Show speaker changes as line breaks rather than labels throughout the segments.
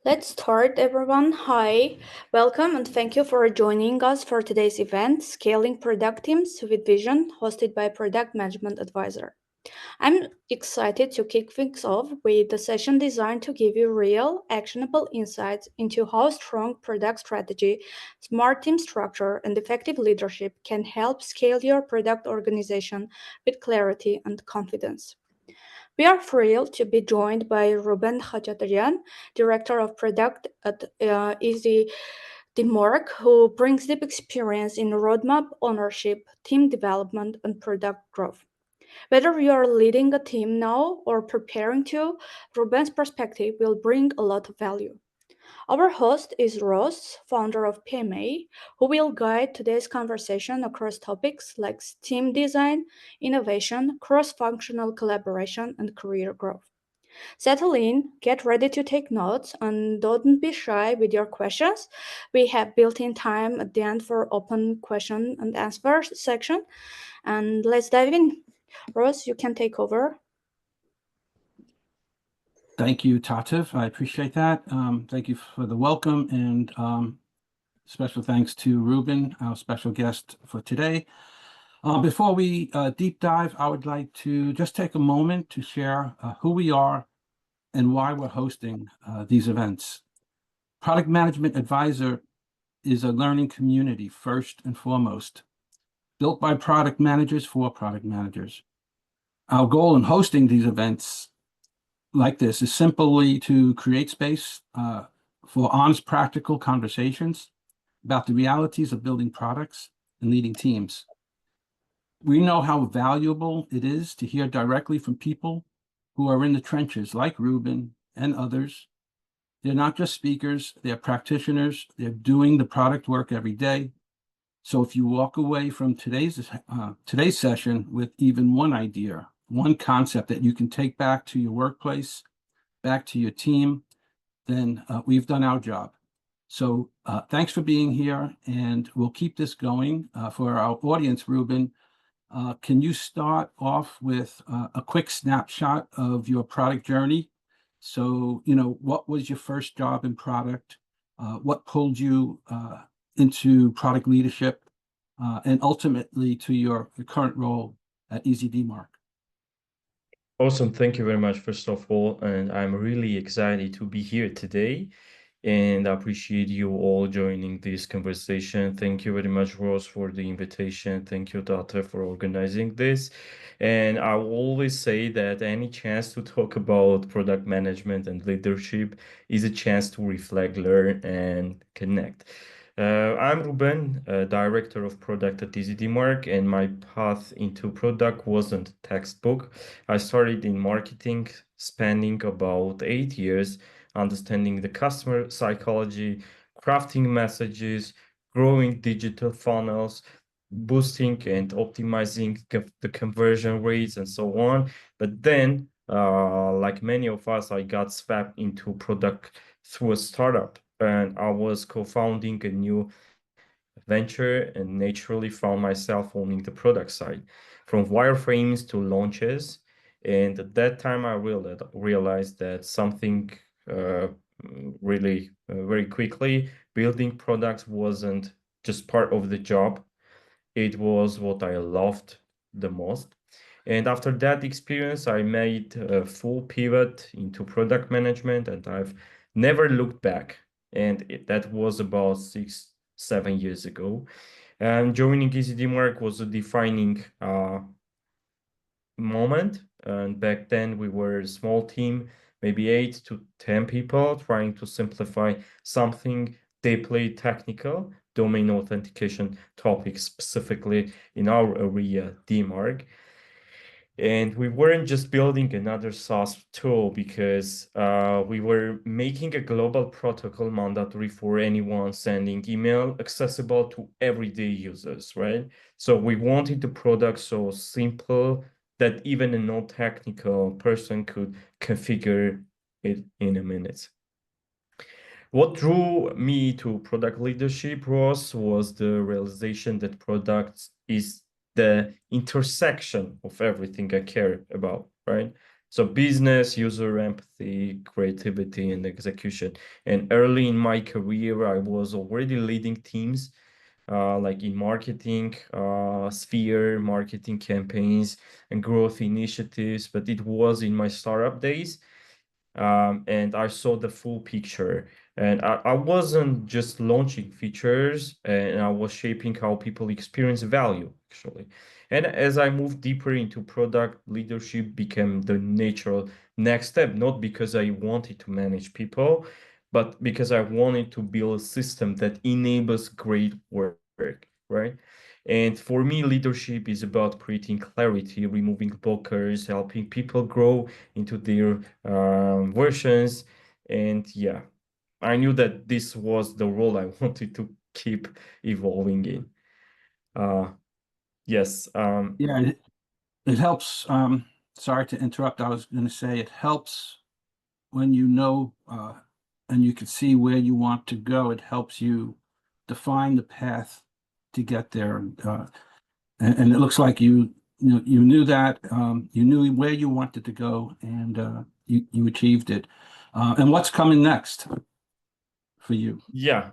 Let's start, everyone. Hi, welcome, and thank you for joining us for today's event, Scaling Product Teams with Vision, hosted by Product Management Advisor. I'm excited to kick things off with a session designed to give you real, actionable insights into how strong product strategy, smart team structure, and effective leadership can help scale your product organization with clarity and confidence. We are thrilled to be joined by Ruben Khachatryan, Director of Product at EasyDMARC, who brings deep experience in roadmap ownership, team development, and product growth. Whether you are leading a team now or preparing to, Ruben's perspective will bring a lot of value. Our host is Ross, founder of PMA, who will guide today's conversation across topics like team design, innovation, cross functional collaboration, and career growth. Settle in, get ready to take notes, and don't be shy with your questions. We have built in time at the end for open question and answer section. And let's dive in. Ross, you can take over.
Thank you, Tatev. I appreciate that. Thank you for the welcome, and special thanks to Ruben, our special guest for today. Before we deep dive, I would like to just take a moment to share who we are and why we're hosting these events. Product Management Advisor is a learning community first and foremost, built by product managers for product managers. Our goal in hosting these events like this is simply to create space for honest, practical conversations about the realities of building products and leading teams. We know how valuable it is to hear directly from people who are in the trenches, like Ruben and others. They're not just speakers, they're practitioners, they're doing the product work every day. So if you walk away from today's session with even one idea, one concept that you can take back to your workplace, back to your team, then we've done our job. So thanks for being here, and we'll keep this going. For our audience, Ruben, can you start off with a quick snapshot of your product journey? So, what was your first job in product? What pulled you into product leadership, and ultimately to your current role at EasyDMARC?
Awesome. Thank you very much, first of all. And I'm really excited to be here today. And I appreciate you all joining this conversation. Thank you very much, Ross, for the invitation. Thank you, Data, for organizing this. And I will always say that any chance to talk about product management and leadership is a chance to reflect, learn, and connect. I'm Ruben, Director of Product at EasyDMARC, and my path into product wasn't textbook. I started in marketing, spanning about 8 years, understanding the customer psychology, crafting messages, growing digital funnels, boosting and optimizing the conversion rates, and so on. But then, like many of us, I got swept into product through a startup, and I was co-founding a new venture and naturally found myself owning the product side, from wireframes to launches. And at that time, I realized that something really very quickly, building products wasn't just part of the job. It was what I loved the most. And after that experience, I made a full pivot into product management, and I've never looked back. And that was about 6-7 years ago. And joining EasyDMARC was a defining moment. And back then we were a small team, maybe 8 to 10 people, trying to simplify something deeply technical, domain authentication topics, specifically in our area, DMARC. And we weren't just building another SaaS tool because we were making a global protocol mandatory for anyone sending email, accessible to everyday users, right? So we wanted the product so simple that even a non-technical person could configure it in a minute. What drew me to product leadership, Ross, was the realization that products is the intersection of everything I care about, right? So business, user empathy, creativity, and execution. And early in my career, I was already leading teams, like in marketing, sphere, marketing campaigns, and growth initiatives. But it was in my startup days, and I saw the full picture. And I wasn't just launching features, and I was shaping how people experience value, actually. And as I moved deeper into product, leadership became the natural next step, not because I wanted to manage people, but because I wanted to build a system that enables great work, right? And for me, leadership is about creating clarity, removing blockers, helping people grow into their versions. And yeah, I knew that this was the role I wanted to keep evolving in. Yes.
Yeah, it helps. Sorry to interrupt. I was going to say it helps when you know and you can see where you want to go. It helps you define the path to get there. And it looks like you knew that, you knew where you wanted to go, and you achieved it. And what's coming next for you?
Yeah.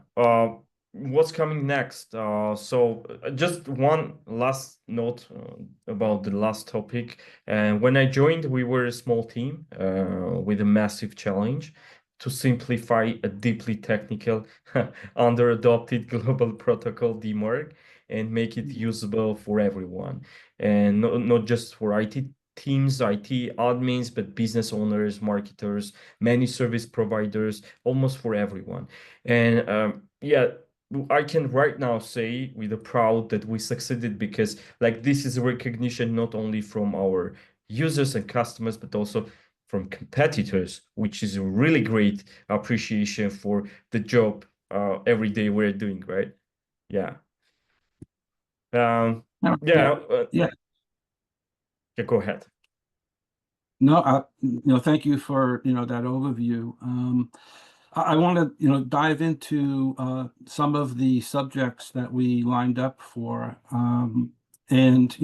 What's coming next? So just one last note about the last topic. And when I joined, we were a small team with a massive challenge to simplify a deeply technical, under-adopted global protocol DMARC and make it usable for everyone, and not just for IT teams, IT admins, but business owners, marketers, managed service providers, almost for everyone. And yeah, I can right now say with a proud that we succeeded, because like this is a recognition not only from our users and customers, but also from competitors, which is a really great appreciation for the job every day we're doing, right? Yeah.
Yeah,
Yeah.
yeah.
Yeah, go ahead.
No, thank you for that overview. I want to dive into some of the subjects that we lined up for, and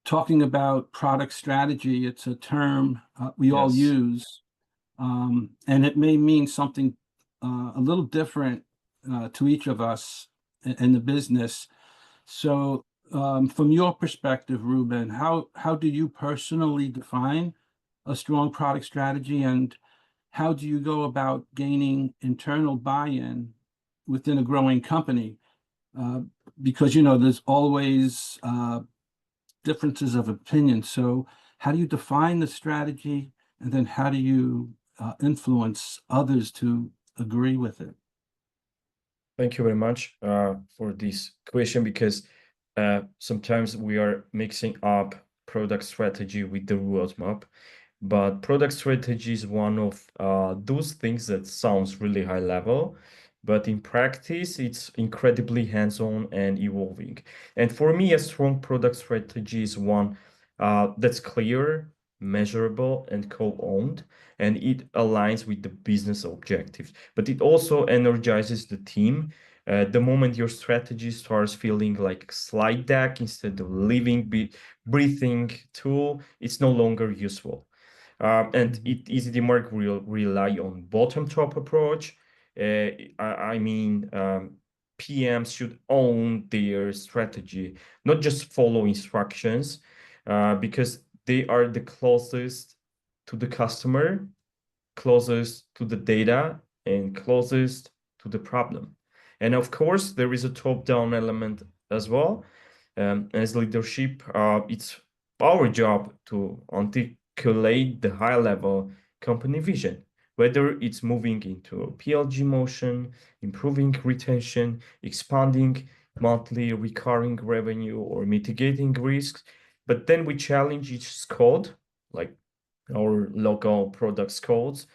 talking about product strategy. It's a term we all
Yes.
use, and it may mean something a little different to each of us in the business. So, from your perspective, Ruben, how do you personally define a strong product strategy, and how do you go about gaining internal buy-in within a growing company? Because there's always differences of opinion. So, how do you define the strategy, and then how do you influence others to agree with it?
Thank you very much for this question, because sometimes we are mixing up product strategy with the roadmap. But product strategy is one of those things that sounds really high level, but in practice, it's incredibly hands-on and evolving. And for me, a strong product strategy is one that's clear, measurable, and co-owned, and it aligns with the business objectives. But it also energizes the team. The moment your strategy starts feeling like a slide deck instead of living, breathing tool, it's no longer useful. And EasyDMARC will rely on bottom-top approach. I mean, PMs should own their strategy, not just follow instructions, because they are the closest to the customer, closest to the data, and closest to the problem. And of course, there is a top-down element as well. As leadership, it's our job to articulate the high-level company vision, whether it's moving into a PLG motion, improving retention, expanding monthly recurring revenue, or mitigating risks. But then we challenge each squad, like our local product squads,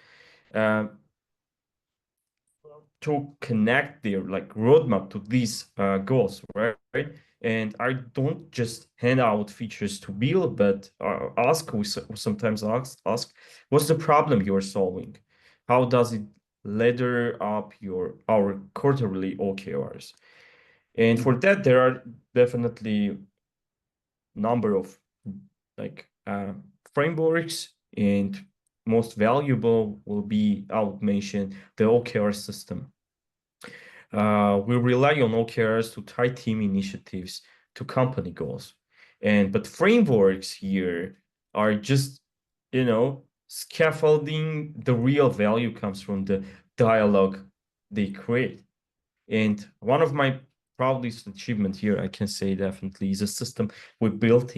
to connect their roadmap to these goals, right? And I don't just hand out features to build, but we sometimes ask, what's the problem you're solving? How does it ladder up our quarterly OKRs? And for that, there are definitely number of frameworks, and most valuable will be, I would mention, the OKR system. We rely on OKRs to tie team initiatives to company goals. But frameworks here are just, scaffolding. The real value comes from the dialogue they create. And one of my proudest achievements here, I can say definitely, is a system we built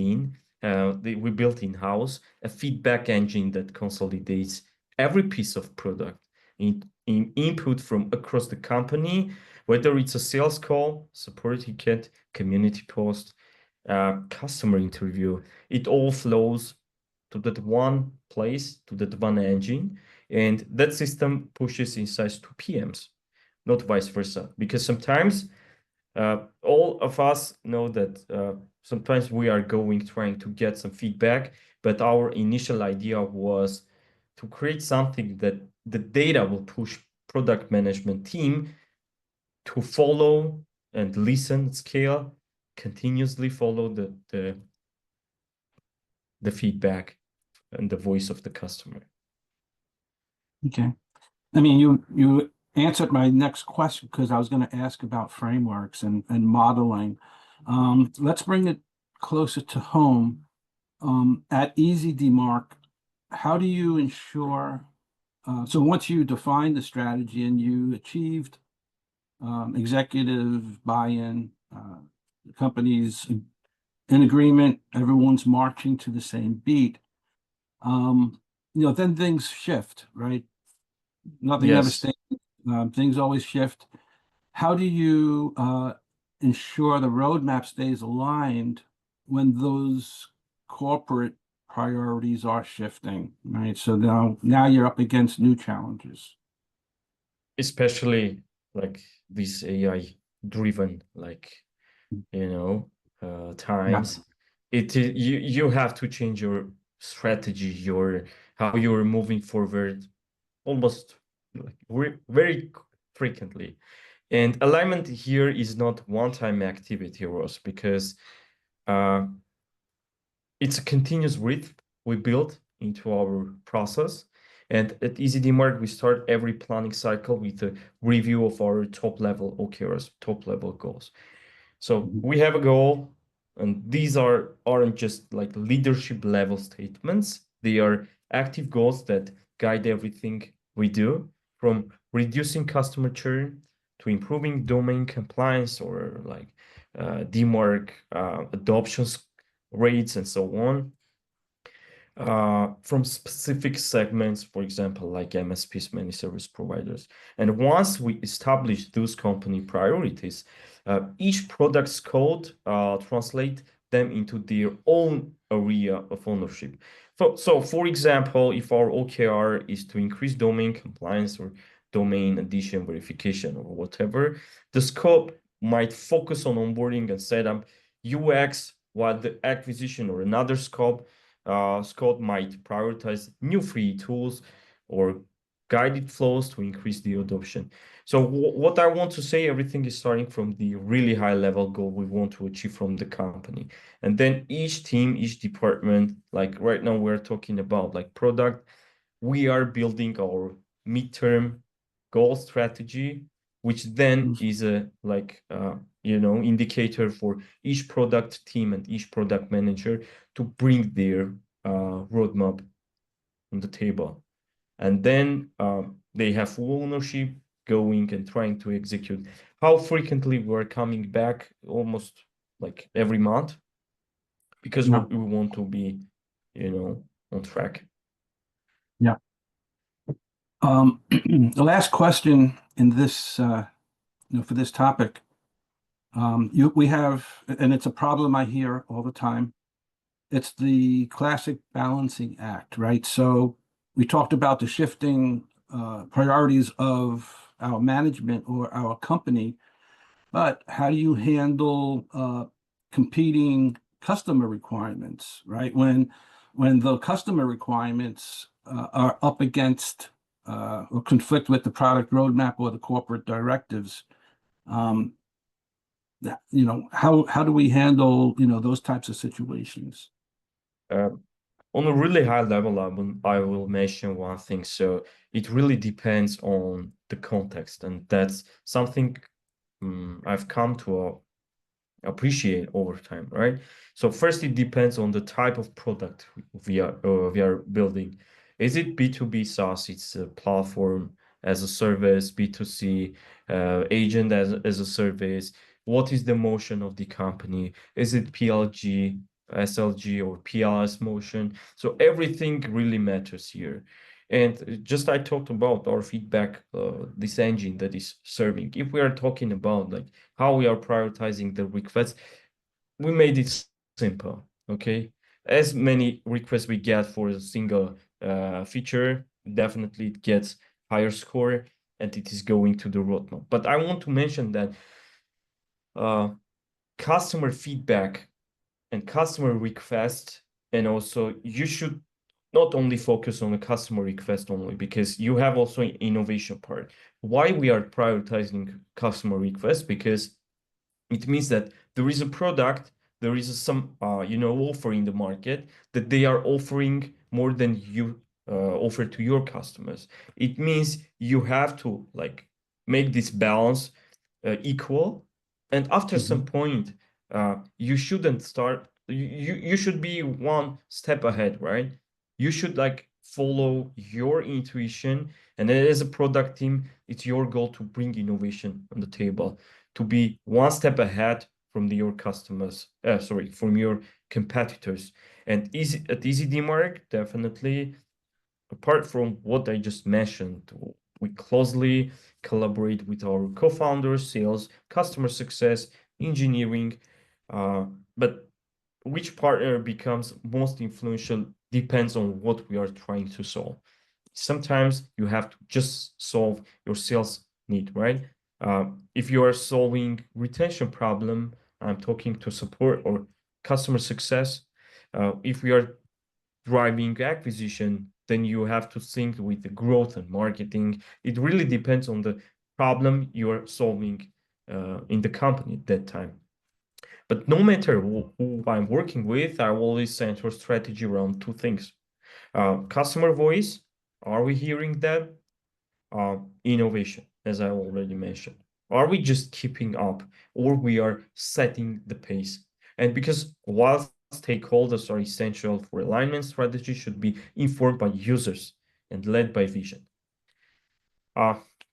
in-house, a feedback engine that consolidates every piece of product in input from across the company, whether it's a sales call, support ticket, community post, customer interview. It all flows to that one place, to that one engine, and that system pushes insights to PMs, not vice versa. Because sometimes all of us know that sometimes we are trying to get some feedback, but our initial idea was to create something that the data will push product management team to follow and listen, scale, continuously follow the feedback and the voice of the customer.
Okay. I mean, you answered my next question, because I was going to ask about frameworks and modeling. Let's bring it closer to home. At EasyDMARC, how do you ensure, so once you define the strategy and you achieved executive buy-in, the company's in agreement, everyone's marching to the same beat, then things shift, right? Nothing ever stays. Things always shift. How do you ensure the roadmap stays aligned when those corporate priorities are shifting, right? So now you're up against new challenges.
Especially like this AI-driven, times. You have to change your strategy, how you're moving forward, almost very frequently. And alignment here is not one-time activity, Ross, because it's a continuous rhythm we build into our process. And at EasyDMARC, we start every planning cycle with a review of our top-level OKRs, top-level goals. So we have a goal, and these aren't just like leadership level statements. They are active goals that guide everything we do, from reducing customer churn to improving domain compliance, or DMARC adoption rates and so on. From specific segments, for example, like MSPs, managed service providers. And once we establish those company priorities, each product's code translate them into their own area of ownership. So for example, if our OKR is to increase domain compliance or domain addition verification or whatever, the scope might focus on onboarding and setup UX, while the acquisition or another scope might prioritize new free tools or guided flows to increase the adoption. So what I want to say, everything is starting from the really high level goal we want to achieve from the company. And then each team, each department, like right now we're talking about like product, we are building our midterm goal strategy, which then is a indicator for each product team and each product manager to bring their roadmap on the table. And then they have full ownership, going and trying to execute. How frequently we're coming back? Almost like every month, because we want to be, on track.
Yeah. The last question in this, for this topic, we have, and it's a problem I hear all the time. It's the classic balancing act, right? So we talked about the shifting priorities of our management or our company, but how do you handle competing customer requirements, right? When the customer requirements are up against or conflict with the product roadmap or the corporate directives, how do we handle those types of situations?
On a really high level, I will mention one thing. So it really depends on the context, and that's something I've come to appreciate over time, right? So first, it depends on the type of product we are building. Is it B2B SaaS? It's a platform as a service, B2C agent as a service. What is the motion of the company? Is it PLG, SLG, or PLS motion? So everything really matters here. And just I talked about our feedback, this engine that is serving. If we are talking about like how we are prioritizing the requests, we made it simple, okay? As many requests we get for a single feature, definitely it gets higher score and it is going to the roadmap. But I want to mention that customer feedback and customer request, and also you should not only focus on the customer request only, because you have also an innovation part. Why we are prioritizing customer requests? Because it means that there is a product, there is some offer in the market that they are offering more than you offer to your customers. It means you have to like make this balance equal, and after some point you shouldn't start, you should be one step ahead, right? You should like follow your intuition, and then as a product team, it's your goal to bring innovation on the table, to be one step ahead from your customers, from your competitors. And at EasyDMARC, definitely, apart from what I just mentioned, we closely collaborate with our co-founders, sales, customer success, engineering, but which partner becomes most influential depends on what we are trying to solve. Sometimes you have to just solve your sales need, right? If you are solving retention problem, I'm talking to support or customer success. If we are driving acquisition, then you have to think with the growth and marketing. It really depends on the problem you are solving in the company at that time. But no matter who I'm working with, I always center strategy around two things. Customer voice, are we hearing that? Innovation, as I already mentioned. Are we just keeping up, or we are setting the pace? And because while stakeholders are essential for alignment, strategy should be informed by users and led by vision.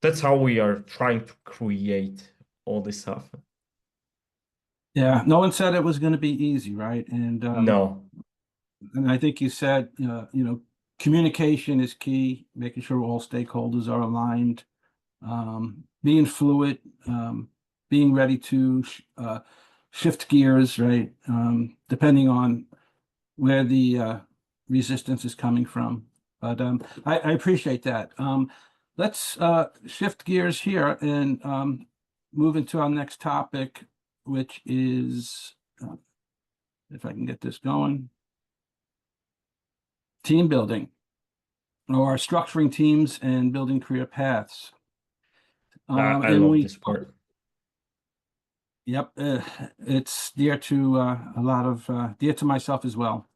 That's how we are trying to create all this stuff.
Yeah, no one said it was going to be easy, right? And
No.
and I think you said, communication is key, making sure all stakeholders are aligned, being fluid, being ready to shift gears, right? Depending on where the resistance is coming from. But I appreciate that. Let's shift gears here and move into our next topic, which is, if I can get this going, team building, or structuring teams and building career paths.
I love this part.
Yep, it's dear to a lot of dear to myself as well.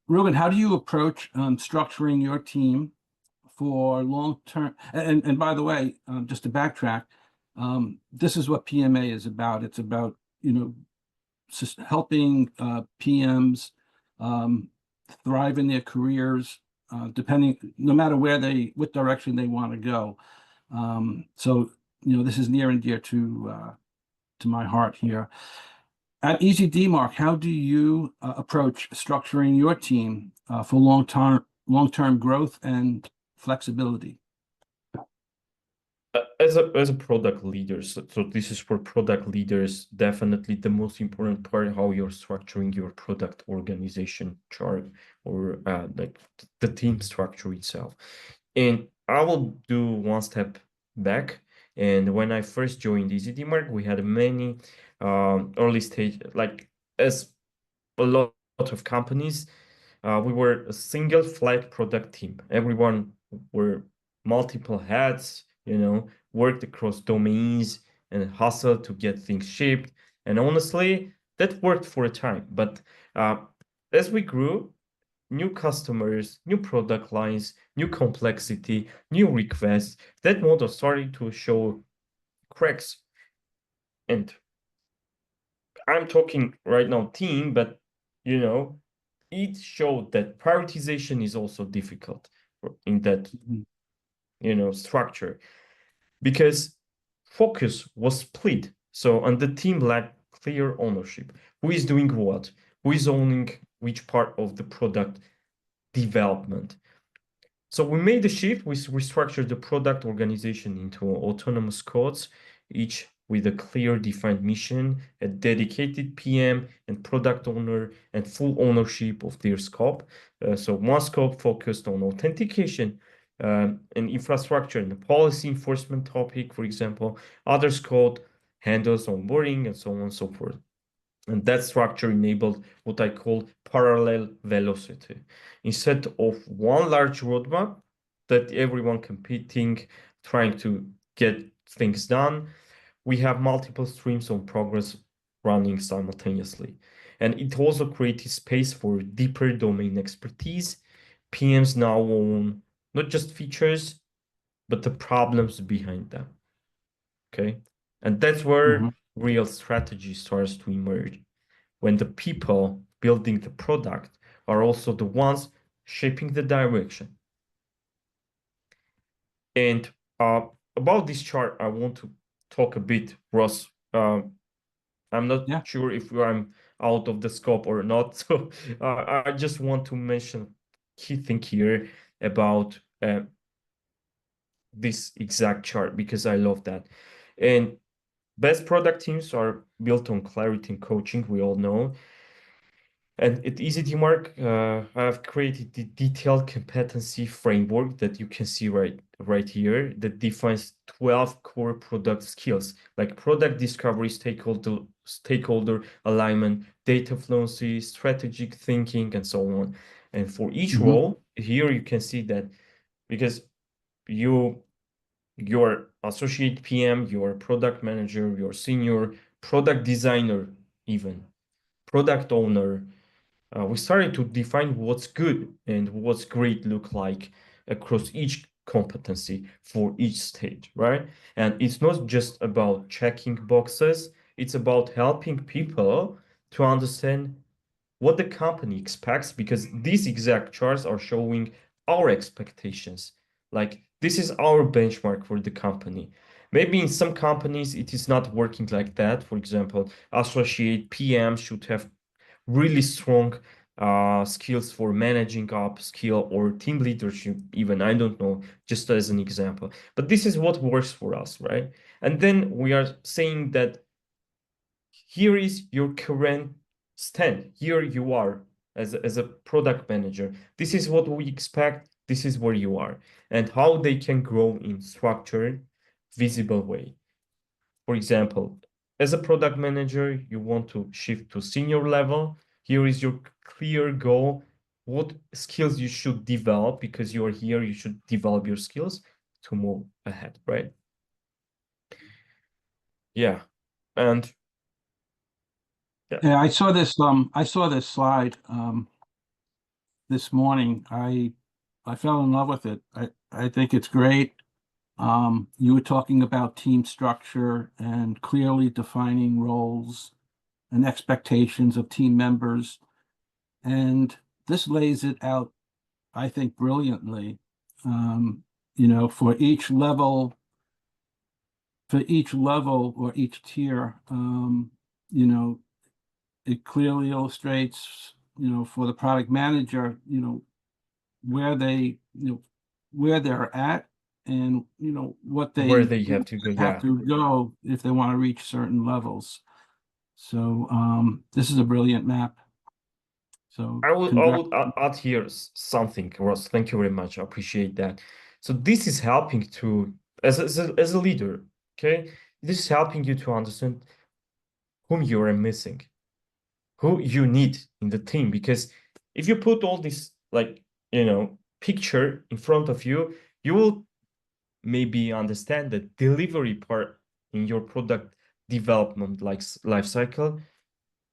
Ruben, how do you approach structuring your team for long-term? And by the way, just to backtrack, this is what PMA is about. It's about helping PMs thrive in their careers, no matter what direction they want to go. So this is near and dear to my heart here. At EasyDMARC, how do you approach structuring your team for long-term growth and flexibility?
As a product leader, so this is for product leaders, definitely the most important part, how you're structuring your product organization chart, or like the team structure itself. And I will do one step back. And when I first joined EasyDMARC, we had many early stage, like as a lot of companies, we were a single flat product team. Everyone were multiple hats, worked across domains and hustled to get things shipped. And honestly, that worked for a time. But as we grew, new customers, new product lines, new complexity, new requests. That model started to show cracks. And I'm talking right now team, but you know, it showed that prioritization is also difficult in that structure, because focus was split. So, and the team lacked clear ownership. Who is doing what? Who is owning which part of the product development? So we made the shift. We restructured the product organization into autonomous squads, each with a clear defined mission, a dedicated PM and product owner, and full ownership of their scope. So one scope focused on authentication and infrastructure and the policy enforcement topic, for example. Other scope handles onboarding and so on and so forth. And that structure enabled what I call parallel velocity. Instead of one large roadmap that everyone competing, trying to get things done, we have multiple streams of progress running simultaneously. And it also created space for deeper domain expertise. PMs now own not just features, but the problems behind them. Okay. And that's where real strategy starts to emerge, when the people building the product are also the ones shaping the direction. And about this chart, I want to talk a bit, Ross. I'm not sure if I'm out of the scope or not. So I just want to mention key thing here about this exact chart, because I love that. And best product teams are built on clarity and coaching, we all know. And at EasyDMARC, I have created the detailed competency framework that you can see right here, that defines 12 core product skills, like product discovery, stakeholder alignment, data fluency, strategic thinking, and so on. And for each role, here you can see that, because your associate PM, your product manager, your senior product designer, even product owner, we started to define what's good and what's great look like across each competency for each stage, right? And it's not just about checking boxes, it's about helping people to understand what the company expects, because these exact charts are showing our expectations. Like, this is our benchmark for the company. Maybe in some companies it is not working like that. For example, associate PM should have really strong skills for managing up skill, or team leadership even, I don't know, just as an example. But this is what works for us, right? And then we are saying that here is your current stand. Here you are as a product manager. This is what we expect. This is where you are, and how they can grow in structured, visible way. For example, as a product manager, you want to shift to senior level. Here is your clear goal, what skills you should develop, because you are here, you should develop your skills to move ahead, right? Yeah. And
yeah, I saw this slide this morning. I fell in love with it. I think it's great. You were talking about team structure and clearly defining roles and expectations of team members. And this lays it out, I think, brilliantly. For each level or each tier, it clearly illustrates, for the product manager, where they're at, and what
where they have to go,
go if they want to reach certain levels. So this is a brilliant map. So
I will add here something, Ross. Thank you very much. I appreciate that. So this is helping to, as a leader, okay, this is helping you to understand whom you are missing, who you need in the team. Because if you put all this, picture in front of you, you will maybe understand the delivery part in your product development life cycle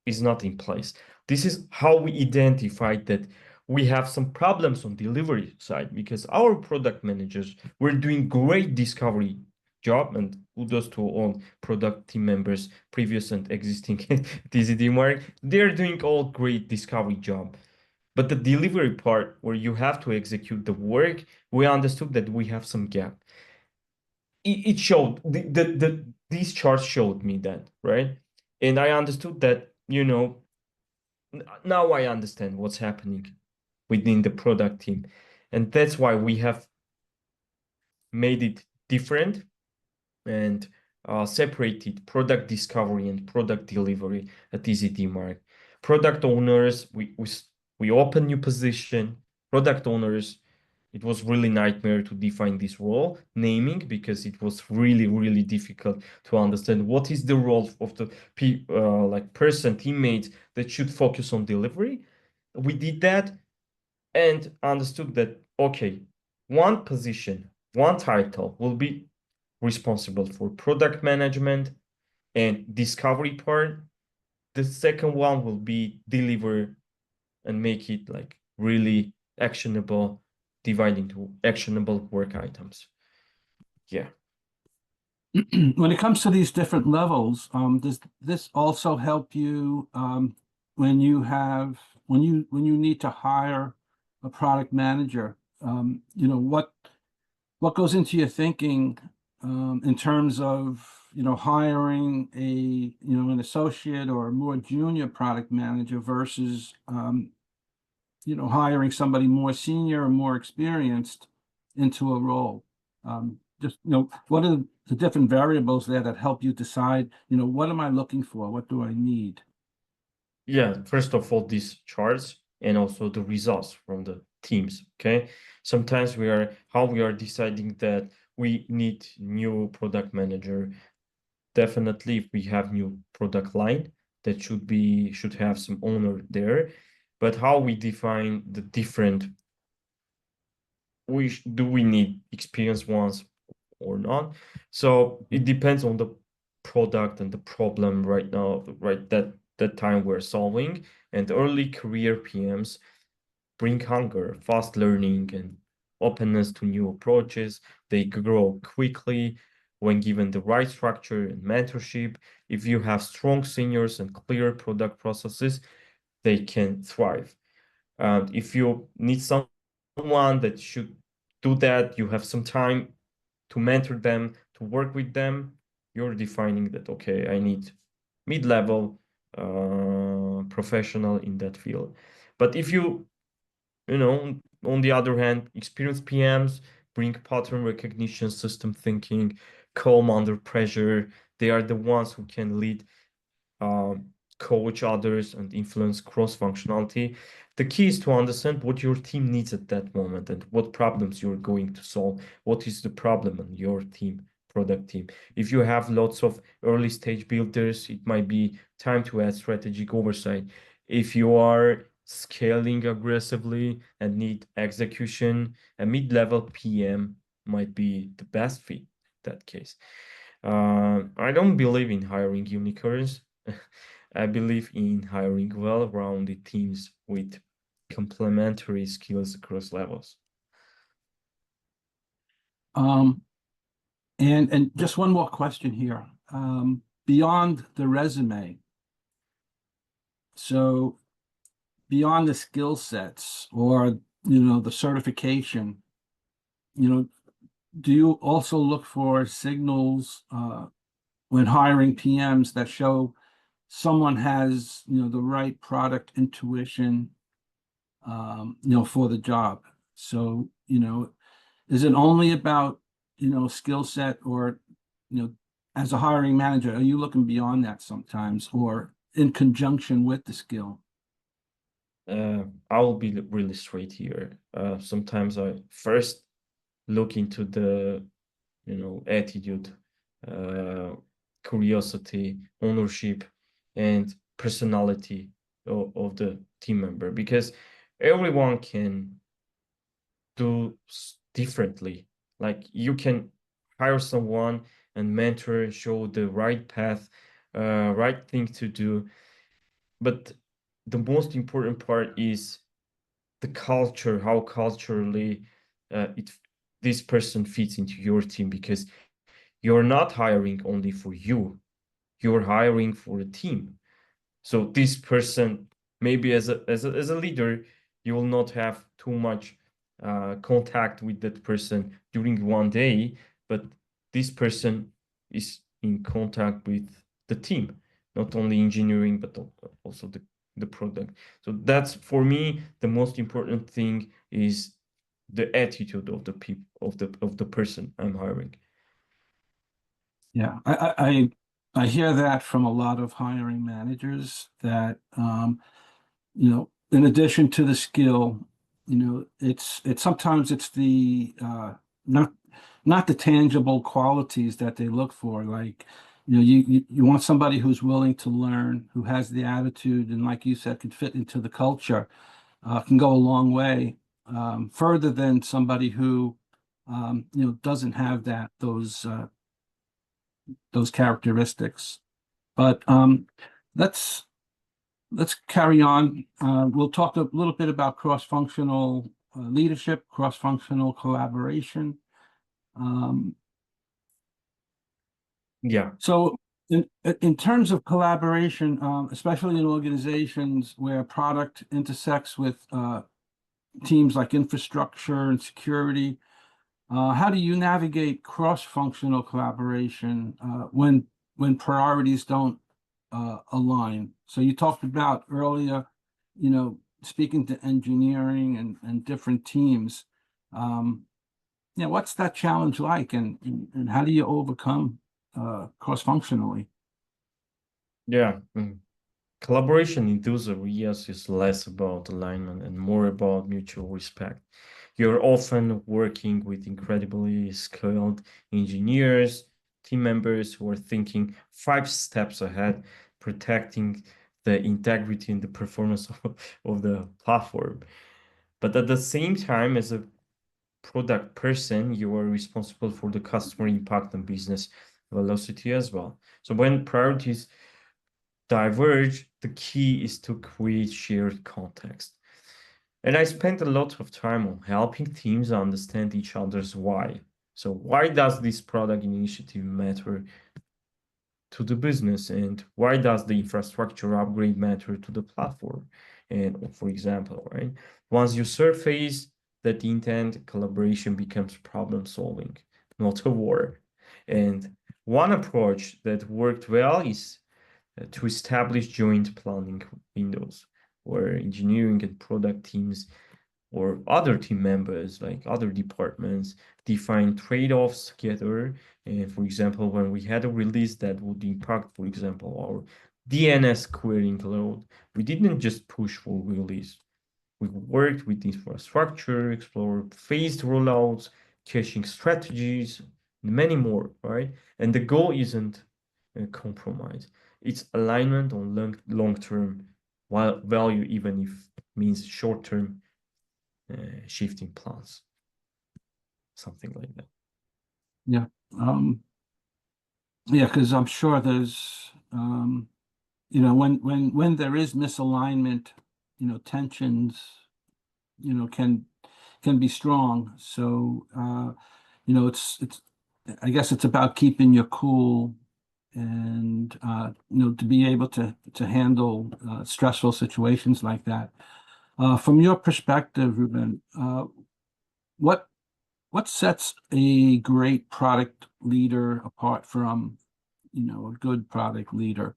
is not in place. This is how we identified that we have some problems on delivery side because our product managers were doing great discovery job, and kudos to all product team members, previous and existing at EasyDMARC. They're doing all great discovery job. But the delivery part where you have to execute the work, we understood that we have some gap. It showed, these charts showed me that, right? And I understood that, now I understand what's happening within the product team. And that's why we have made it different and separated product discovery and product delivery at EasyDMARC. Product owners, we open new position. Product owners, it was really nightmare to define this role naming because it was really, really difficult to understand what is the role of the person, teammates that should focus on delivery. We did that and understood that, okay, one position, one title will be responsible for product management and discovery part. The second one will be deliver and make it like really actionable, divide into actionable work items. Yeah.
When it comes to these different levels, does this also help you when you need to hire a product manager? What goes into your thinking in terms of hiring an associate or a more junior product manager versus hiring somebody more senior or more experienced into a role? What are the different variables there that help you decide, what am I looking for? What do I need?
Yeah, first of all, these charts and also the results from the teams, okay? Sometimes we are deciding that we need new product manager. Definitely, if we have new product line, that should have some owner there. But how we define the different, do we need experienced ones or not? So it depends on the product and the problem right now, right that time we're solving. And early career PMs bring hunger, fast learning, and openness to new approaches. They grow quickly when given the right structure and mentorship. If you have strong seniors and clear product processes, they can thrive. If you need someone that should do that, you have some time to mentor them, to work with them, you're defining that, okay, I need mid-level professional in that field. But if you on the other hand, experienced PMs bring pattern recognition, system thinking, calm under pressure. They are the ones who can lead, coach others, and influence cross-functionality. The key is to understand what your team needs at that moment and what problems you're going to solve. What is the problem on your team, product team? If you have lots of early stage builders, it might be time to add strategic oversight. If you are scaling aggressively and need execution, a mid-level PM might be the best fit in that case. I don't believe in hiring unicorns. I believe in hiring well-rounded teams with complementary skills across levels.
And just one more question here. Beyond the resume, so beyond the skill sets or the certification, do you also look for signals when hiring PMs that show someone has the right product intuition for the job? So is it only about skill set, or as a hiring manager, are you looking beyond that sometimes or in conjunction with the skill?
I will be really straight here. Sometimes I first look into the attitude, curiosity, ownership, and personality of the team member, because everyone can do differently. Like, you can hire someone and mentor and show the right path, right thing to do, but the most important part is the culture, how culturally this person fits into your team, because you're not hiring only for you, you're hiring for a team. So this person, maybe as a leader, you will not have too much contact with that person during one day, but this person is in contact with the team, not only engineering, but also the product. So that's, for me, the most important thing is the attitude of the people, of the person I'm hiring.
Yeah, I hear that from a lot of hiring managers that in addition to the skill, it's sometimes it's the not the tangible qualities that they look for. Like, you want somebody who's willing to learn, who has the attitude, and like you said, could fit into the culture, can go a long way, further than somebody who doesn't have those characteristics. But let's carry on. We'll talk a little bit about cross-functional leadership, cross-functional collaboration.
Yeah.
So in terms of collaboration, especially in organizations where product intersects with teams like infrastructure and security, how do you navigate cross-functional collaboration when priorities don't align? So you talked about earlier, speaking to engineering and different teams. What's that challenge like, and how do you overcome cross-functionally?
Yeah. Collaboration in those areas is less about alignment and more about mutual respect. You're often working with incredibly skilled engineers, team members who are thinking 5 steps ahead, protecting the integrity and the performance of the platform. But at the same time, as a product person, you are responsible for the customer impact and business velocity as well. So when priorities diverge, the key is to create shared context. And I spent a lot of time on helping teams understand each other's why. So why does this product initiative matter to the business, and why does the infrastructure upgrade matter to the platform? And for example, right? Once you surface that intent, collaboration becomes problem solving, not a war. And one approach that worked well is to establish joint planning windows where engineering and product teams or other team members, like other departments, define trade-offs together. And for example, when we had a release that would impact, for example, our DNS querying load, we didn't just push for release. We worked with infrastructure, explored phased rollouts, caching strategies, and many more, right? And the goal isn't a compromise. It's alignment on long-term value, even if it means short-term shifting plans, something like that.
Yeah. Because I'm sure there's, when there is misalignment, tensions, can be strong. So, it's I guess it's about keeping your cool and to be able to handle stressful situations like that. From your perspective, Ruben, what sets a great product leader apart from a good product leader?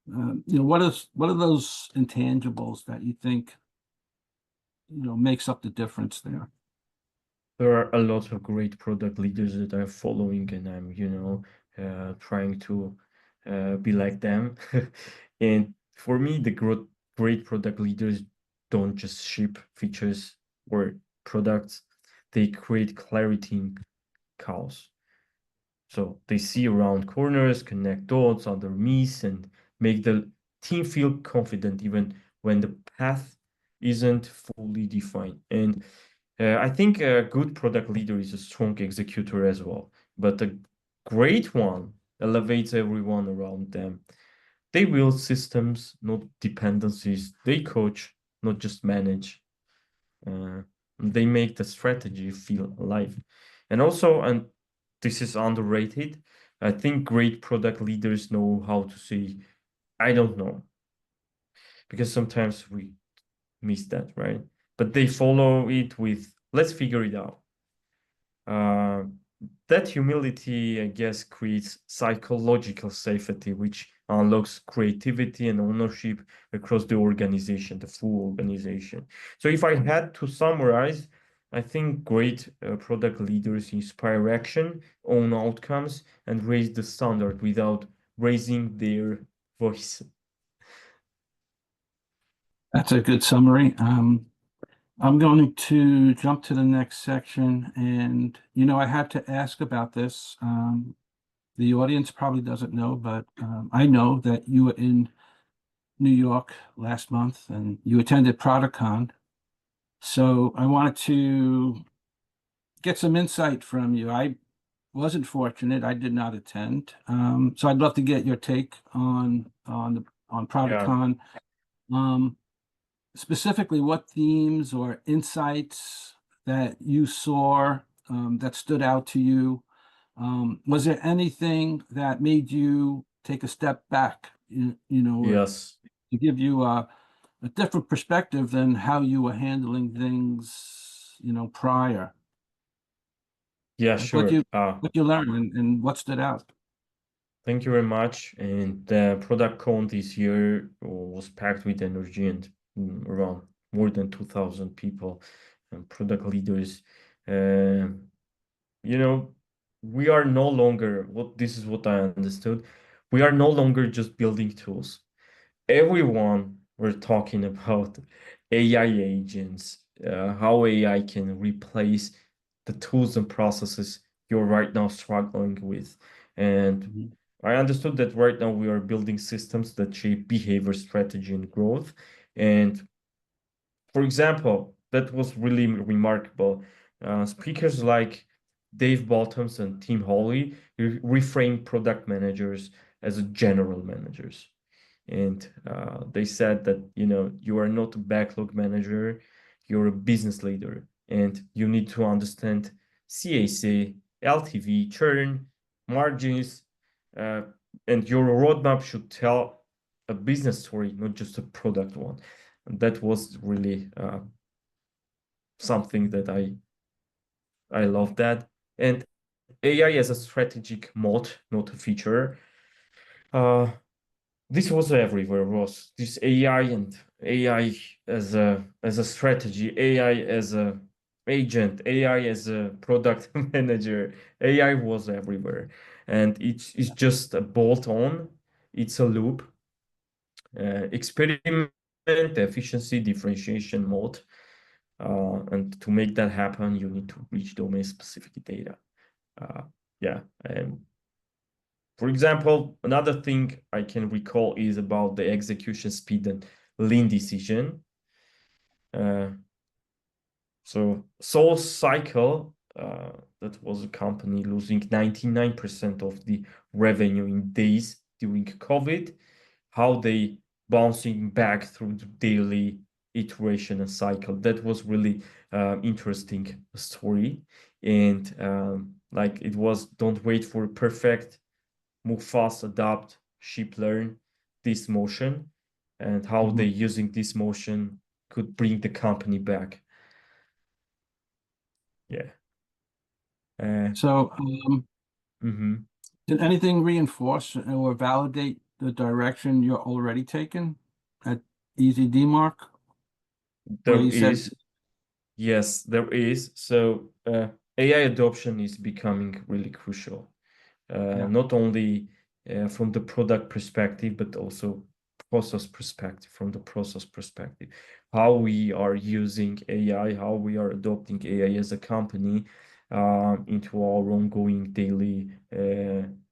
What are those intangibles that you think makes up the difference there?
There are a lot of great product leaders that I'm following, and I'm trying to be like them. And for me, the great product leaders don't just ship features or products, they create clarity in chaos. So they see around corners, connect dots, under miss, and make the team feel confident even when the path isn't fully defined. And I think a good product leader is a strong executor as well, but a great one elevates everyone around them. They build systems, not dependencies. They coach, not just manage. They make the strategy feel alive. And also, and this is underrated, I think great product leaders know how to say, I don't know. Because sometimes we miss that, right? But they follow it with, let's figure it out. That humility, I guess, creates psychological safety, which unlocks creativity and ownership across the organization, the full organization. So if I had to summarize, I think great product leaders inspire action, own outcomes, and raise the standard without raising their voice.
That's a good summary. I'm going to jump to the next section, and I had to ask about this. The audience probably doesn't know, but I know that you were in New York last month and you attended PRODUCTIONCON. So I wanted to get some insight from you. I wasn't fortunate; I did not attend. So I'd love to get your take on PRODUCTIONCON. Specifically, what themes or insights that you saw that stood out to you? Was there anything that made you take a step back,
Yes.
to give you a different perspective than how you were handling things, prior?
Yeah,
Like
sure.
what you learned and what stood out?
Thank you very much. And the PRODUCTIONCON this year was packed with energy and around more than 2,000 people and product leaders. We are no longer, this is what I understood. We are no longer just building tools. Everyone were talking about AI agents, how AI can replace the tools and processes you're right now struggling with. And I understood that right now we are building systems that shape behavior, strategy, and growth. And for example, that was really remarkable. Speakers like Dave Bottoms and Tim Hawley reframe product managers as general managers. And they said that, you are not a backlog manager, you're a business leader, and you need to understand CAC, LTV, churn, margins, and your roadmap should tell a business story, not just a product one. And that was really something that I love that. And AI as a strategic mode, not a feature. This was everywhere, Ross. This AI and AI as a strategy, AI as a agent, AI as a product manager. AI was everywhere, and it's just a bolt on. It's a loop. Experiment, efficiency, differentiation mode. And to make that happen, you need to reach domain-specific data. Yeah. For example, another thing I can recall is about the execution speed and lean decision. So Soul Cycle, that was a company losing 99% of the revenue in days during COVID, how they bouncing back through the daily iteration and cycle. That was really interesting story. And like it was, don't wait for perfect, move fast, adapt, ship, learn, this motion, and how they using this motion could bring the company back. Yeah.
So, did anything reinforce or validate the direction you're already taking at EasyDMARC?
There is. Yes, there is. So AI adoption is becoming really crucial, not only from the product perspective, but also process perspective, from the process perspective, how we are using AI, how we are adopting AI as a company into our ongoing daily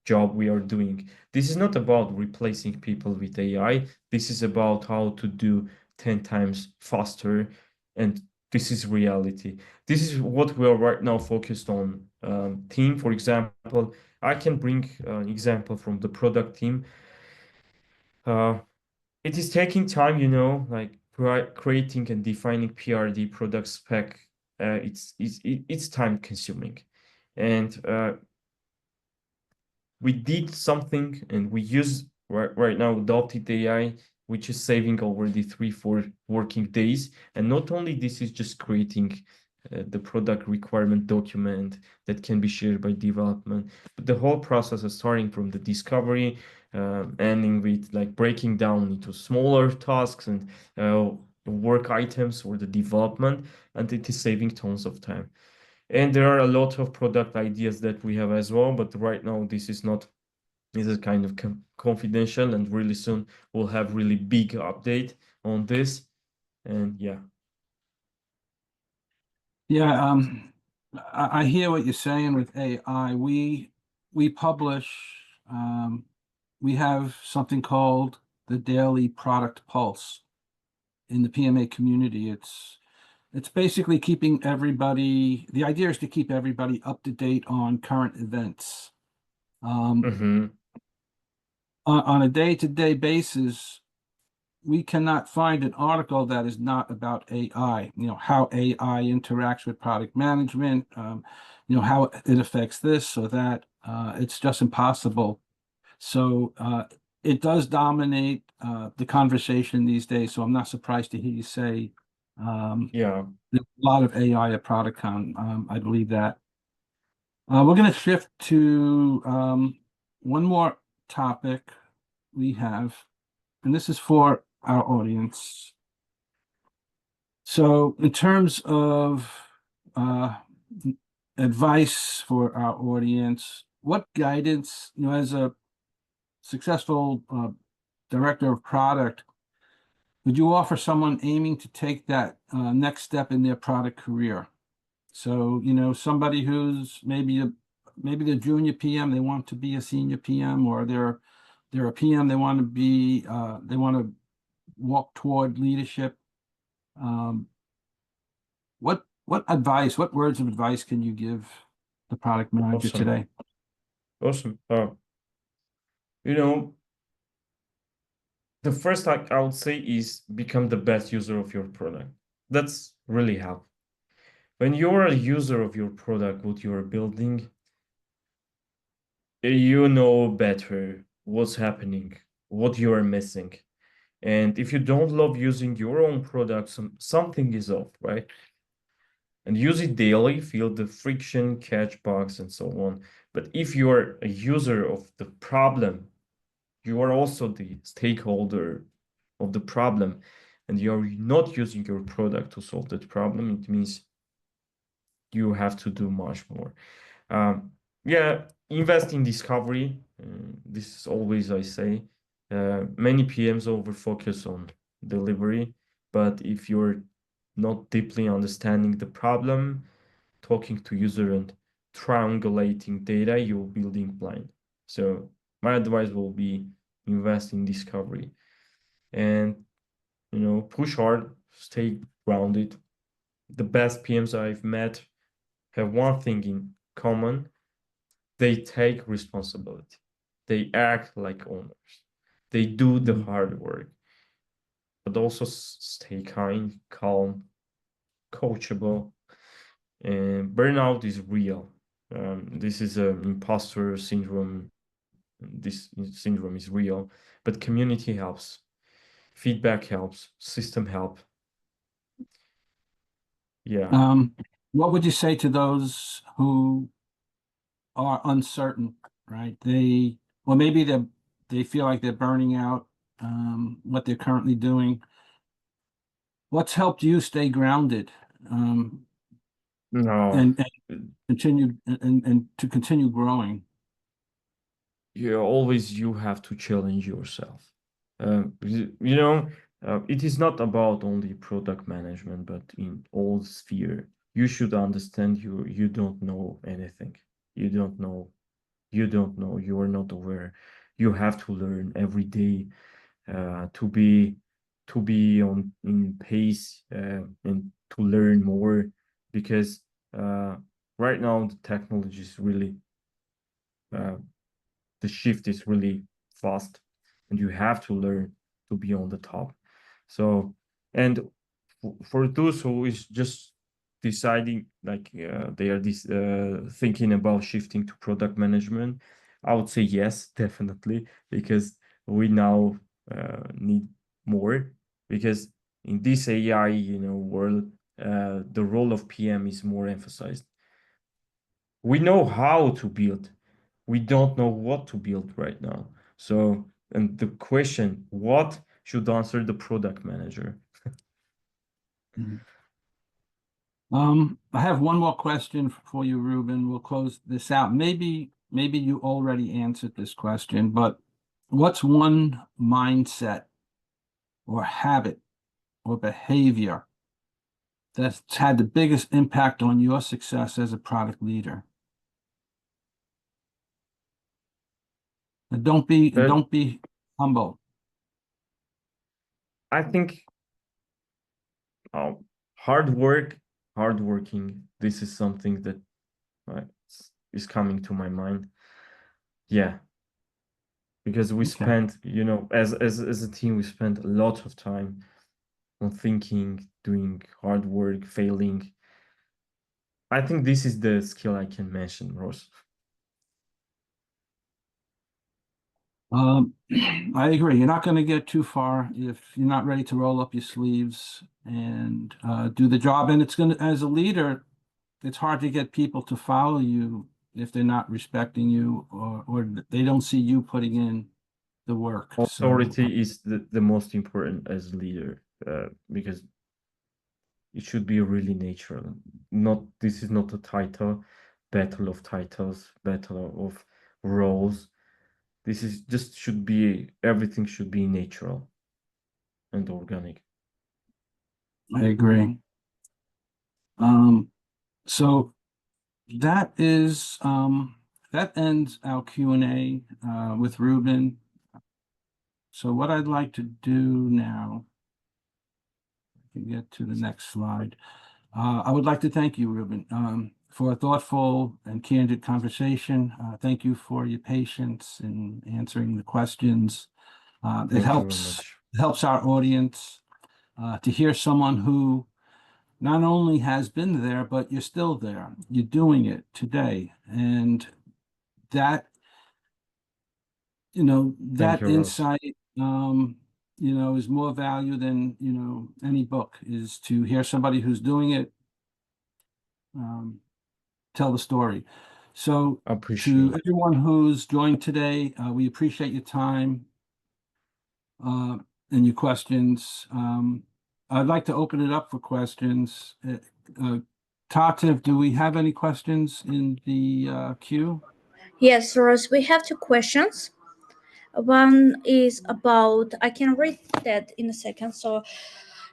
job we are doing. This is not about replacing people with AI. This is about how to do 10 times faster, and this is reality. This is what we are right now focused on. Team, for example, I can bring an example from the product team. It is taking time, like creating and defining PRD product spec, it's time consuming, and we did something, and we use right now adopted AI, which is saving already 3-4 working days. And not only this is just creating the product requirement document that can be shared by development, but the whole process is starting from the discovery, ending with like breaking down into smaller tasks and work items for the development, and it is saving tons of time. And there are a lot of product ideas that we have as well, but right now this is kind of confidential, and really soon we'll have really big update on this. And yeah.
Yeah, I hear what you're saying with AI. We publish, we have something called the Daily Product Pulse in the PMA community. It's basically keeping everybody, the idea is to keep everybody up to date on current events. On a day-to-day basis, we cannot find an article that is not about AI, how AI interacts with product management, how it affects this or that. It's just impossible. So it does dominate the conversation these days. So I'm not surprised to hear you say
Yeah.
there's a lot of AI at PRODUCTION. I believe that. We're going to shift to one more topic we have, and this is for our audience. So in terms of advice for our audience, what guidance, as a successful director of product, would you offer someone aiming to take that next step in their product career? So, somebody who's maybe the junior PM, they want to be a senior PM, or they're a PM, they want to walk toward leadership. What words of advice can you give the product manager today?
Awesome. The first I would say is become the best user of your product. That's really helpful. When you're a user of your product, what you're building, you know better what's happening, what you are missing. And if you don't love using your own product, something is off, right? And use it daily, feel the friction, catch bugs, and so on. But if you're a user of the problem, you are also the stakeholder of the problem, and you're not using your product to solve that problem, it means you have to do much more. Yeah, invest in discovery. This is always I say. Many PMs over focus on delivery, but if you're not deeply understanding the problem, talking to user and triangulating data, you're building blind. So my advice will be invest in discovery, and push hard, stay grounded. The best PMs I've met have one thing in common: they take responsibility, they act like owners, they do the hard work, but also stay kind, calm, coachable. And burnout is real. This is an imposter syndrome. This syndrome is real, but community helps, feedback helps, system help. Yeah.
What would you say to those who are uncertain, right? Maybe they feel like they're burning out, what they're currently doing. What's helped you stay grounded?
No.
And continue and to continue growing?
You have to challenge yourself. It is not about only product management, but in all sphere. You should understand you don't know anything. You don't know. You are not aware. You have to learn every day to be in pace and to learn more, because right now the technology is really the shift is really fast, and you have to learn to be on the top. So And for those who is just deciding, like they are thinking about shifting to product management, I would say yes, definitely, because we now need more, because in this AI, world, the role of PM is more emphasized. We know how to build, we don't know what to build right now. So, and the question, what should answer the product manager?
I have one more question for you, Ruben. We'll close this out. Maybe you already answered this question, but what's one mindset or habit or behavior that's had the biggest impact on your success as a product leader? And don't be humble.
I think hardworking. This is something that is coming to my mind. Yeah, because we spent, as a team, we spent a lot of time on thinking, doing hard work, failing. I think this is the skill I can mention, Ross.
I agree. You're not going to get too far if you're not ready to roll up your sleeves and do the job. And it's going to, as a leader, it's hard to get people to follow you if they're not respecting you or they don't see you putting in the work.
Authority is the most important as leader, because it should be really natural. This is not a title, battle of titles, battle of roles. This is just everything should be natural and organic.
I agree. So that ends our Q&A with Ruben. So what I'd like to do now, I can get to the next slide. I would like to thank you, Ruben, for a thoughtful and candid conversation. Thank you for your patience in answering the questions. It helps our audience to hear someone who not only has been there, but you're still there. You're doing it today. And that, that insight, is more value than, any book, is to hear somebody who's doing it, tell the story. So to everyone who's joined today, we appreciate your time and your questions. I'd like to open it up for questions. Tatev, do we have any questions in the queue?
Yes, Ross, we have two questions. One is about, I can read that in a second. So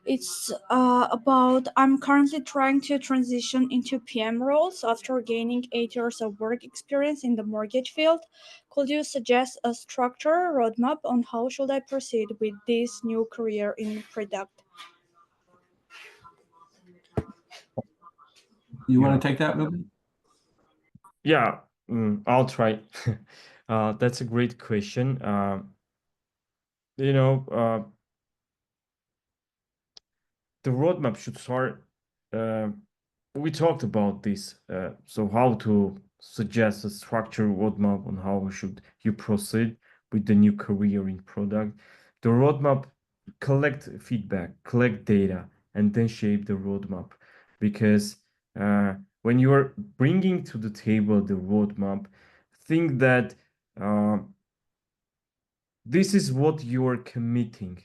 it's about, I'm currently trying to transition into PM roles after gaining 8 years of work experience in the mortgage field. Could you suggest a structure roadmap on how should I proceed with this new career in product?
You want to take that, Ruben?
Yeah, I'll try. That's a great question. The roadmap should start. We talked about this. So how to suggest a structured roadmap on how you proceed with the new career in product. The roadmap collect feedback, collect data, and then shape the roadmap. Because when you are bringing to the table the roadmap, think that this is what you are committing.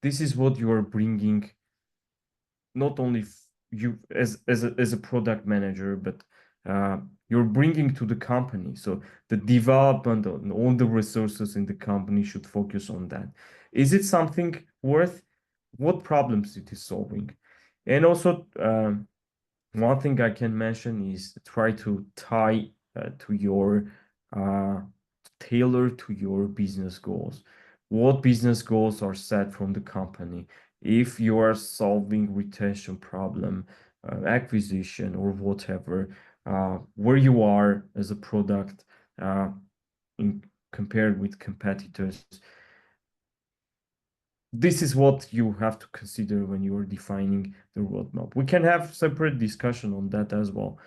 This is what you are bringing. Not only you as a product manager, but you're bringing to the company. So the development and all the resources in the company should focus on that. Is it something worth? What problems it is solving? And also, one thing I can mention is try to tie to your tailor to your business goals. What business goals are set from the company? If you are solving retention problem, acquisition, or whatever, where you are as a product compared with competitors, this is what you have to consider when you are defining the roadmap. We can have separate discussion on that as well.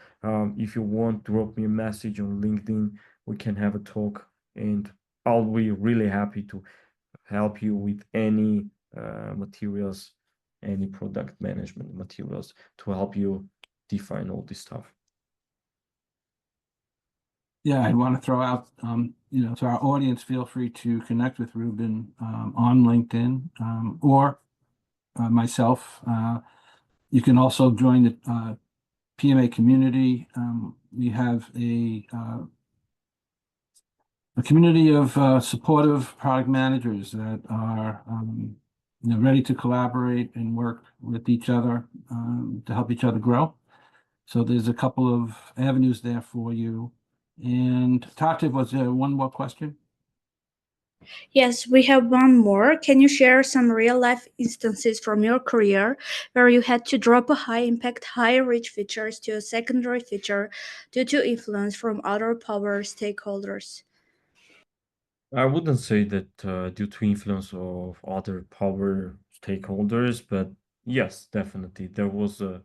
If you want, drop me a message on LinkedIn. We can have a talk, and I'll be really happy to help you with any materials, any product management materials to help you define all this stuff.
Yeah, I want to throw out, to our audience, feel free to connect with Ruben on LinkedIn or myself. You can also join the PMA community. We have a community of supportive product managers that are ready to collaborate and work with each other to help each other grow. So there's a couple of avenues there for you. And Tatev, was there one more question?
Yes, we have one more. Can you share some real-life instances from your career where you had to drop a high-impact, high-reach features to a secondary feature due to influence from other power stakeholders?
I wouldn't say that due to influence of other power stakeholders, but yes, definitely. There was a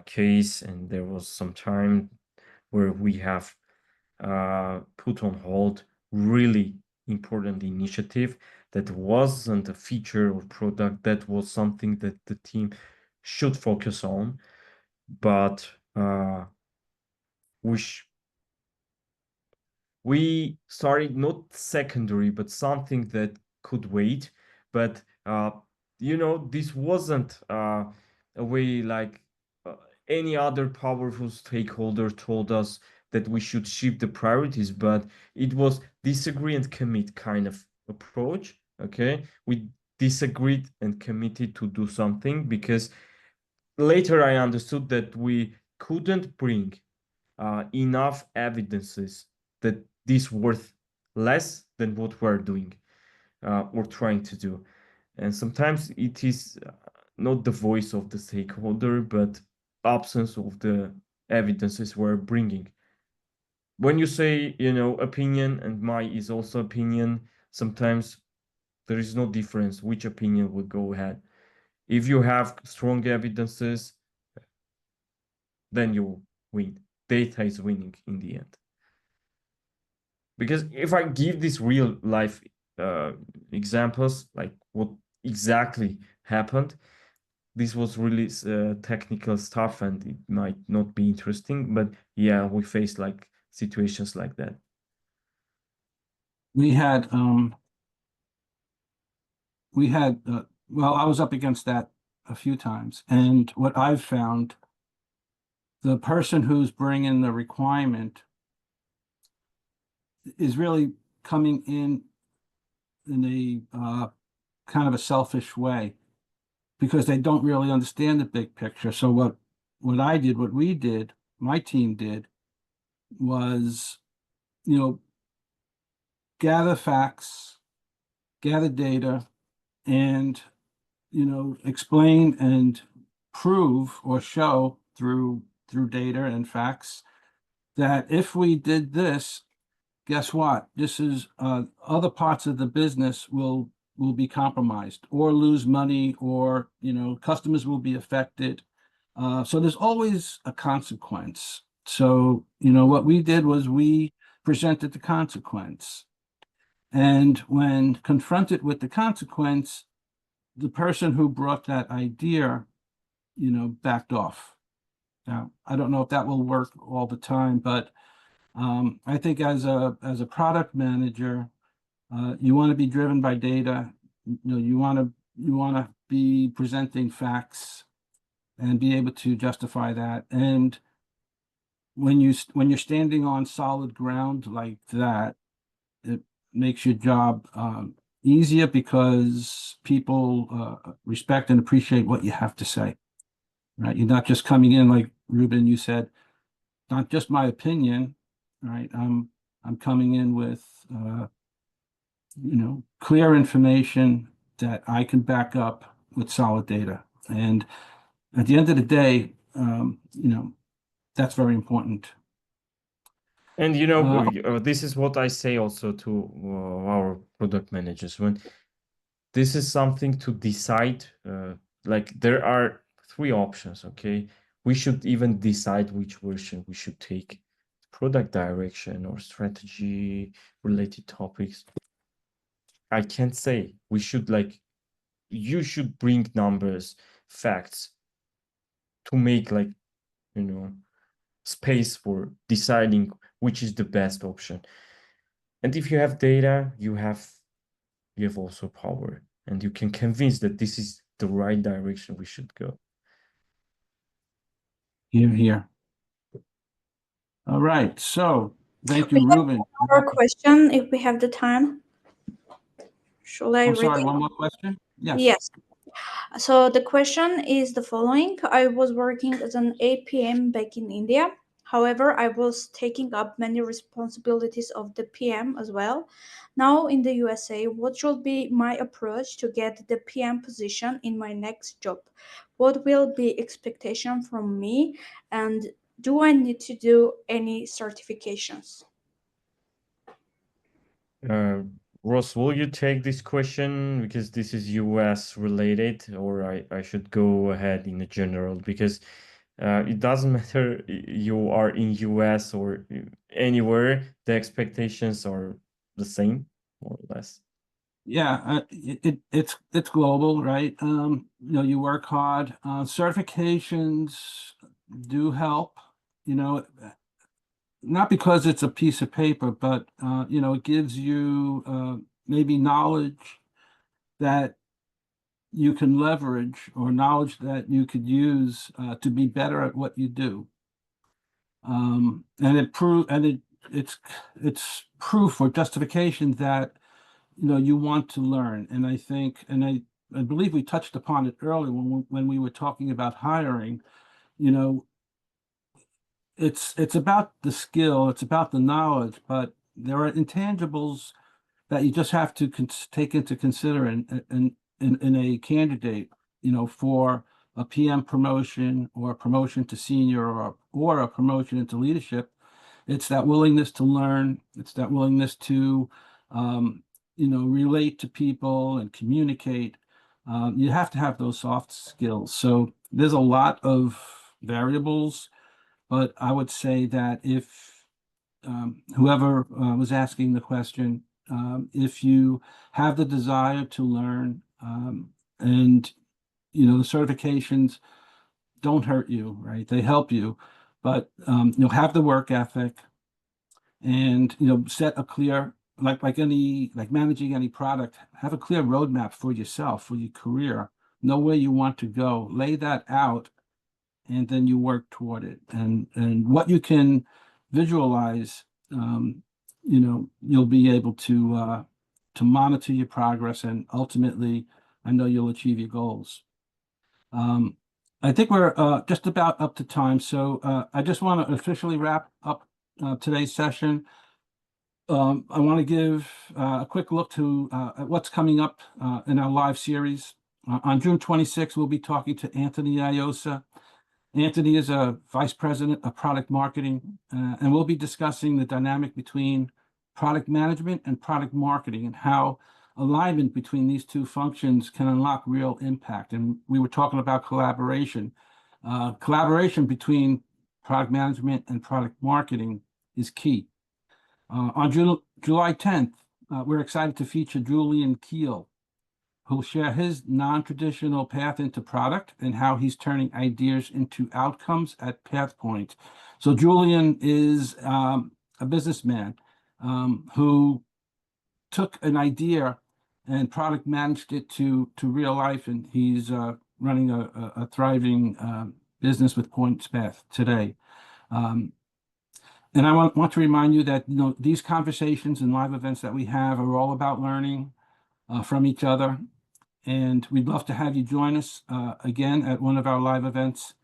case and there was some time where we have put on hold really important initiative that wasn't a feature or product, that was something that the team should focus on, but we started not secondary, but something that could wait. But this wasn't a way like any other powerful stakeholder told us that we should shift the priorities, but it was disagree and commit kind of approach. Okay, we disagreed and committed to do something, because later I understood that we couldn't bring enough evidences that this worth less than what we're doing or trying to do. And sometimes it is not the voice of the stakeholder, but absence of the evidences we're bringing. When you say, opinion, and my is also opinion, sometimes there is no difference which opinion would go ahead. If you have strong evidences, then you win. Data is winning in the end. Because if I give these real life examples, like what exactly happened, this was really technical stuff and it might not be interesting, but yeah, we faced like situations like that.
We had, well, I was up against that a few times. And what I've found, the person who's bringing the requirement is really coming in a kind of a selfish way, because they don't really understand the big picture. So what we did, my team did, was, gather facts, gather data, and, explain and prove or show through data and facts that if we did this, guess what? This is other parts of the business will be compromised or lose money, or customers will be affected. So there's always a consequence. So what we did was we presented the consequence, and when confronted with the consequence, the person who brought that idea, backed off. Now, I don't know if that will work all the time, but I think as a product manager, you want to be driven by data. You want to be presenting facts and be able to justify that. And when you're standing on solid ground like that, it makes your job easier, because people respect and appreciate what you have to say. Right? You're not just coming in, like Ruben, you said, not just my opinion. Right? I'm coming in with clear information that I can back up with solid data. And at the end of the day, that's very important.
And this is what I say also to our product managers. this is something to decide. Like there are 3 options, okay? We should even decide which version we should take. Product direction or strategy related topics. I can't say. We should like, you should bring numbers, facts to make like, you know, space for deciding which is the best option. And if you have data, you have also power, and you can convince that this is the right direction we should go.
Here, here. All right. So thank you, Ruben.
Another question, if we have the time. Shall I
I'm
read
sorry,
it?
one more question? Yes.
Yes. So the question is the following. I was working as an APM back in India. However, I was taking up many responsibilities of the PM as well. Now in the USA, what should be my approach to get the PM position in my next job? What will be expectation from me, and do I need to do any certifications?
Ross, will you take this question because this is US related, or I should go ahead in the general, because it doesn't matter you are in US or anywhere, the expectations are the same, more or less.
Yeah, it's global, right? You know, you work hard. Certifications do help, you know, not because it's a piece of paper, but you know, it gives you maybe knowledge that you can leverage, or knowledge that you could use to be better at what you do. And it's proof or justification that, you know, you want to learn. And I think, and I believe we touched upon it earlier when we were talking about hiring. You know, it's about the skill, it's about the knowledge, but there are intangibles that you just have to take into consideration in a candidate, you know, for a PM promotion or a promotion to senior, or a promotion into leadership. It's that willingness to learn. It's that willingness to, you know, relate to people and communicate. You have to have those soft skills. So there's a lot of variables, but I would say that if whoever was asking the question, if you have the desire to learn, and you know, the certifications don't hurt you, right? They help you, but you'll have the work ethic, and you know, set a clear, like managing any product, have a clear roadmap for yourself, for your career, know where you want to go, lay that out, and then you work toward it. And what you can visualize, you know, you'll be able to monitor your progress, and ultimately, I know you'll achieve your goals. I think we're just about up to time, so I just want to officially wrap up today's session. I want to give a quick look to at what's coming up in our live series. On June 26th, we'll be talking to Anthony Aiosa. Anthony is a vice president of product marketing, and we'll be discussing the dynamic between product management and product marketing, and how alignment between these two functions can unlock real impact. And we were talking about collaboration. Collaboration between product management and product marketing is key. On July 10th, we're excited to feature 𝐏𝐫𝐨𝐝𝐿, who'll share his non-traditional path into product and how he's turning ideas into outcomes at PathPoint. So Julian is a businessman who took an idea and product managed it to real life, and he's running a thriving business with PointsPath today. And I want to remind you that, you know, these conversations and live events that we have are all about learning from each other. And we'd love to have you join us again at one of our live events.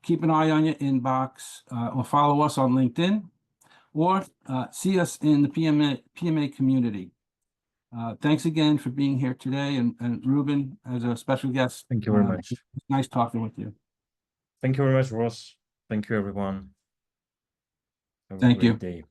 Keep an eye on your inbox, or follow us on LinkedIn, or see us in the PMA community. Thanks again for being here today, and Ruben, as a special guest.
Thank you very much.
It's nice talking with you.
Thank you very much, Ross. Thank you, everyone. Have a
Thank
great
you.
day.